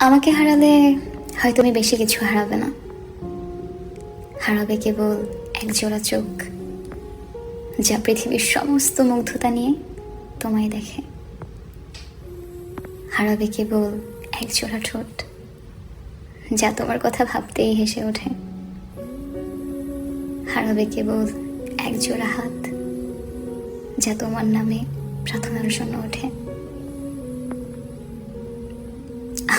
আমাকে হারালে হয়তো তুমি বেশি কিছু হারাবে না, হারাবে কেবল এক জোড়া চোখ যা পৃথিবীর সমস্ত মুগ্ধতা নিয়ে তোমায় দেখে। হারাবে কেবল এক জোড়া ঠোঁট যা তোমার কথা ভাবতেই হেসে ওঠে। হারাবে কেবল এক জোড়া হাত যা তোমার নামে প্রার্থনার জন্য ওঠে।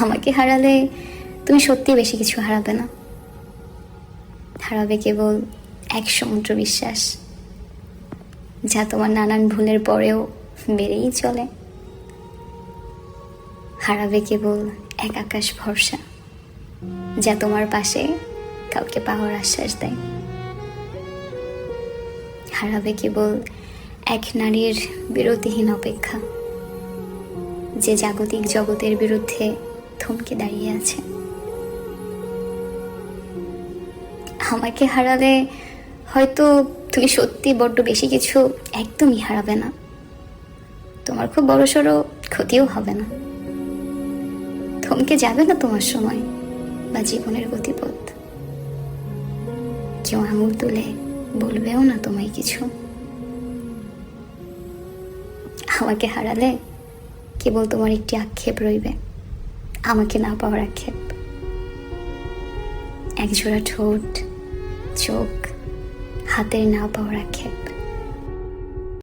আমাকে হারালে তুমি সত্যি বেশি কিছু হারাবে না, হারাবে কেবল এক সমুদ্র বিশ্বাস যা তোমার নানান ভুলের পরেও বেড়েই চলে। হারাবে কেবল এক আকাশ ভরসা যা তোমার পাশে কাউকে পাওয়ার আশ্বাস দেয়। হারাবে কেবল এক নারীর বিরতিহীন অপেক্ষা যে জাগতিক জগতের বিরুদ্ধে থমকে দাঁড়িয়ে আছে। আমাকে হারালে হয়তো তুমি সত্যি বড্ড বেশি কিছু একদমই হারাবে না, তোমার খুব বড়সড় ক্ষতিও হবে না, থমকে যাবে না তোমার সময় বা জীবনের গতিপথ। কেউ আঙুল তুলে বলবেও না তোমায় কিছু। আমাকে হারালে কেবল তোমার একটি আক্ষেপ রইবে, আমাকে না পাওয়ার আক্ষেপ। এক জোড়া ঠোঁট, চোখ, হাতের না পাওয়ার আক্ষেপ।